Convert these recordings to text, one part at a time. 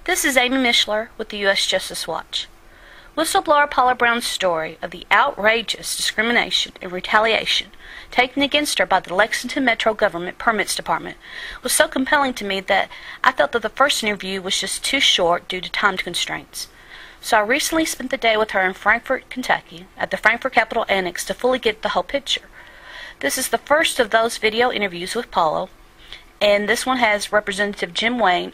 This is Amy Mishler with the U.S. Justice Watch. Whistleblower Paula Brown's story of the outrageous discrimination and retaliation taken against her by the Lexington Metro Government Permits Department was so compelling to me that I felt that the first interview was just too short due to time constraints. So I recently spent the day with her in Frankfort, Kentucky, at the Frankfort Capitol Annex to fully get the whole picture. This is the first of those video interviews with Paula, and this one has Representative Jim Wayne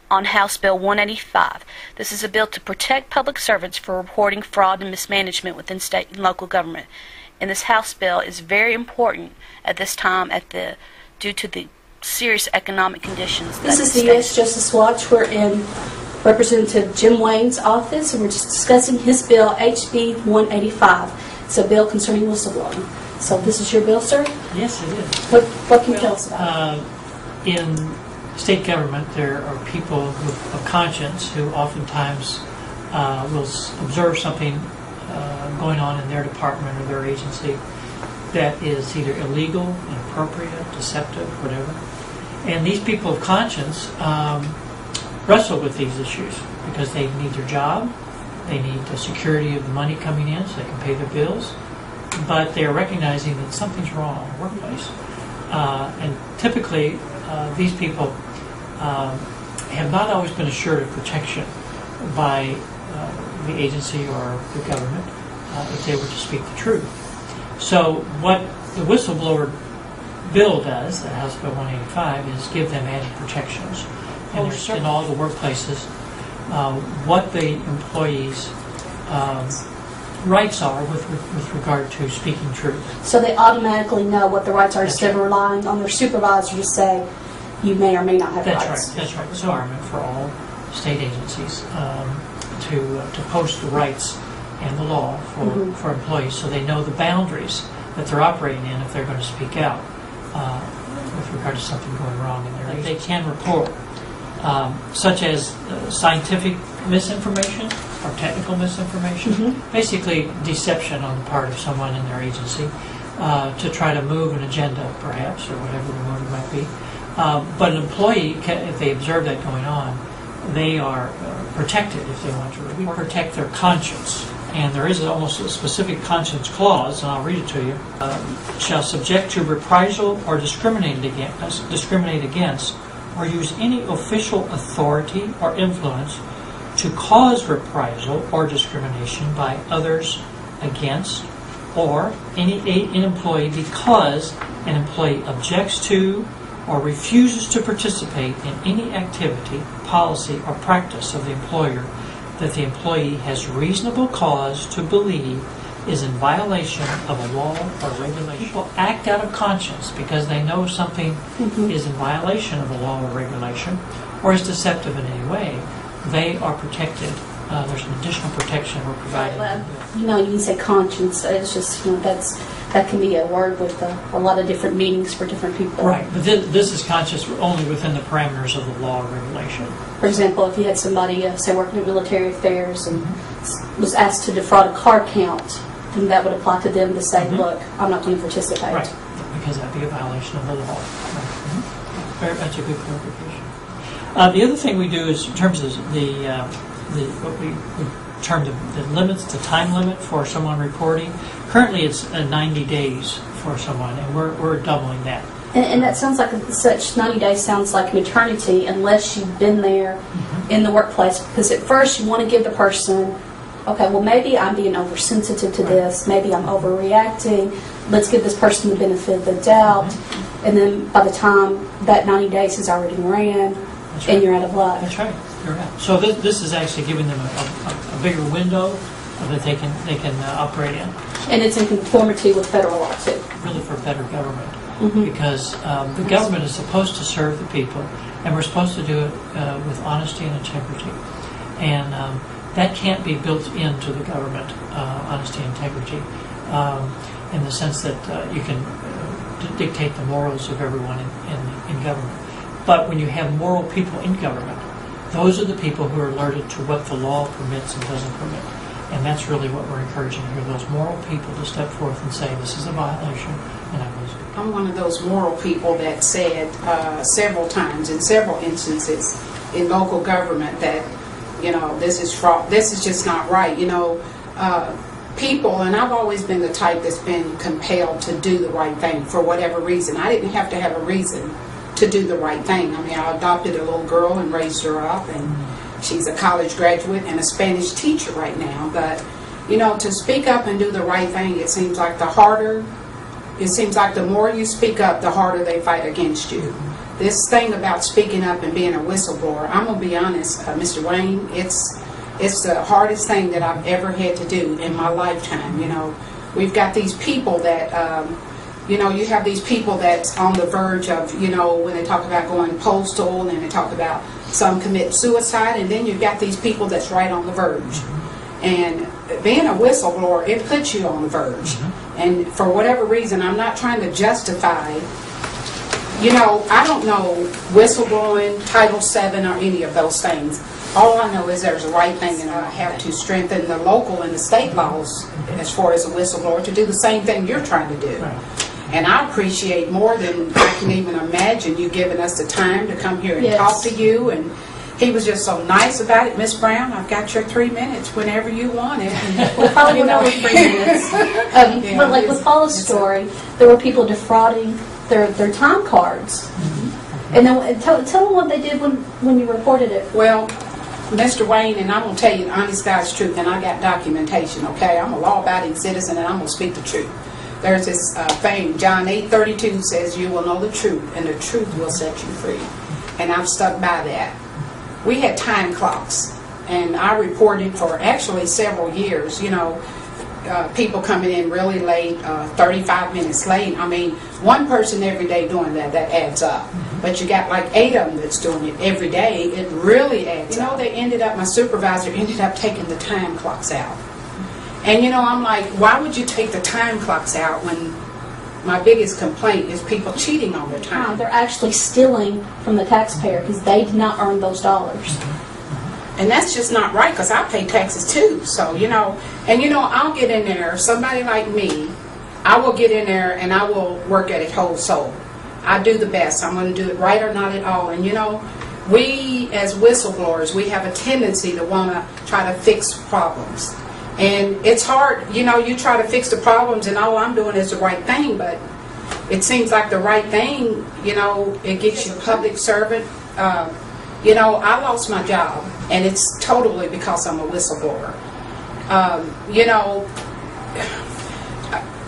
on House Bill 185. This is a bill to protect public servants for reporting fraud and mismanagement within state and local government. And this House bill is very important at this time due to the serious economic conditions. This is the U.S. Justice Watch. We're in Representative Jim Wayne's office, and we're just discussing his bill, HB 185. It's a bill concerning whistleblowing. So this is your bill, sir? Yes, it is. What can you tell us about it? In state government, there are people of conscience who oftentimes will observe something going on in their department or their agency that is either illegal, inappropriate, deceptive, whatever. And these people of conscience wrestle with these issues because they need their job, they need the security of the money coming in so they can pay their bills, but they are recognizing that something's wrong in the workplace. And typically, these people have not always been assured of protection by the agency or the government if they were to speak the truth. So what the whistleblower bill does, the House Bill 185, is give them added protections. And there's in all the workplaces what the employees' rights are with regard to speaking truth. So they automatically know what the rights are instead of relying on their supervisor to say you may or may not have rights. That's right. It's a requirement for all state agencies to post the rights and the law for employees so they know the boundaries that they're operating in if they're going to speak out with regard to something going wrong in their agency. They can report such as scientific misinformation or technical misinformation, basically deception on the part of someone in their agency to try to move an agenda, perhaps, or whatever the motive might be. But an employee, if they observe that going on, they are protected if they want to. We protect their conscience. And there is almost a specific conscience clause, and I'll read it to you. Shall subject to reprisal or discriminate against or use any official authority or influence to cause reprisal or discrimination by others against or an employee because an employee objects to or refuses to participate in any activity, policy, or practice of the employer that the employee has reasonable cause to believe is in violation of a law or regulation. People act out of conscience because they know something is in violation of a law or regulation or is deceptive in any way. They are protected. There's an additional protection we're providing. Well, you can say conscience. It's just, that can be a word with a lot of different meanings for different people. Right, but this is conscious only within the parameters of the law or regulation. For example, if you had somebody, say, working in military affairs and was asked to defraud a car count, then that would apply to them to say, look, I'm not going to participate. Right, because that would be a violation of the law. Right. That's a good clarification. The other thing we do is in terms of what we term the limits, the time limit for someone reporting. Currently, it's 90 days for someone, and we're doubling that. And that sounds like such 90 days sounds like an eternity unless you've been there in the workplace. Because at first you want to give the person, okay, well maybe I'm being oversensitive to this, maybe I'm overreacting. Let's give this person the benefit of the doubt. And then by the time that 90 days has already ran, and you're out of luck. That's right. You're out. So this is actually giving them a bigger window that they can operate in. And it's in conformity with federal law too. Really for better government. Because the government is supposed to serve the people, and we're supposed to do it with honesty and integrity. And that can't be built into the government, honesty and integrity, in the sense that you can dictate the morals of everyone in government. But when you have moral people in government, those are the people who are alerted to what the law permits and doesn't permit. And that's really what we're encouraging here, those moral people to step forth and say, this is a violation, and I'm going to speak. I'm one of those moral people that said several times, in several instances, in local government that, you know, this is fraud, this is just not right. You know, people, and I've always been the type that's been compelled to do the right thing for whatever reason. I didn't have to have a reason to do the right thing. I mean, I adopted a little girl and raised her up, and she's a college graduate and a Spanish teacher right now. But, you know, to speak up and do the right thing, it seems like the more you speak up, the harder they fight against you. This thing about speaking up and being a whistleblower, I'm going to be honest, Mr. Wayne, it's the hardest thing that I've ever had to do in my lifetime. You know, we've got these people that, you know, you have these people that's on the verge of, you know, when they talk about going postal and they talk about some commit suicide, and then you've got these people that's right on the verge. And being a whistleblower, it puts you on the verge. And for whatever reason, I'm not trying to justify, you know, I don't know whistleblowing, Title VII, or any of those things. All I know is there's a right thing, and I have to strengthen the local and the state laws as far as a whistleblower to do the same thing you're trying to do. And I appreciate more than I can even imagine you giving us the time to come here and talk to you. And he was just so nice about it. Miss Brown, I've got your 3 minutes whenever you want it. Well, probably went over 3 minutes. But like with Paula's story, there were people defrauding their time cards. And then tell them what they did when you reported it. Well, Mr. Wayne, and I'm going to tell you the honest God's truth, and I got documentation, okay? I'm a law-abiding citizen, and I'm going to speak the truth. There's this thing, John 8:32 says, you will know the truth, and the truth will set you free. And I've stuck by that. We had time clocks, and I reported for actually several years, you know, people coming in really late, 35 minutes late. I mean, one person every day doing that adds up. But you got like 8 of them that's doing it every day. It really adds up. You know, my supervisor ended up taking the time clocks out. And, you know, I'm like, why would you take the time clocks out when my biggest complaint is people cheating on their time? They're actually stealing from the taxpayer because they did not earn those dollars. And that's just not right, because I pay taxes too. So, you know, and you know, I'll get in there, somebody like me, I will get in there and I will work at it whole soul. I do the best. I'm going to do it right or not at all. And you know, we as whistleblowers, we have a tendency to want to try to fix problems. And it's hard, you know, you try to fix the problems and all I'm doing is the right thing, but it seems like the right thing, you know, it gets you public servant. You know, I lost my job, and it's totally because I'm a whistleblower. You know,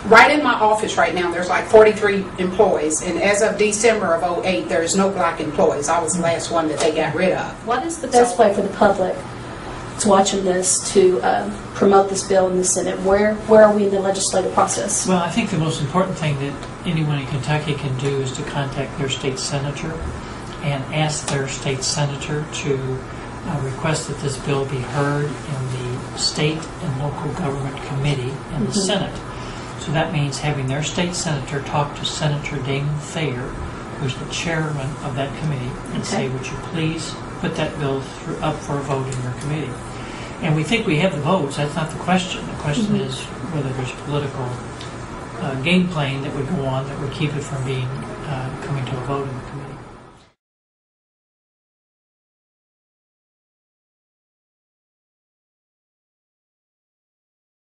right in my office right now, there's like 43 employees, and as of December of 2008, there's no black employees. I was the last one that they got rid of. What is the best way for the public to watching this to promote this bill in the Senate? Where are we in the legislative process? Well, I think the most important thing that anyone in Kentucky can do is to contact their state senator and ask their state senator to request that this bill be heard in the state and local government committee in the Senate. So that means having their state senator talk to Senator Damon Thayer, who's the chairman of that committee, and say, would you please put that bill up for a vote in your committee? And we think we have the votes. That's not the question. The question is whether there's political game playing that would go on that would keep it from being coming to a vote in the committee.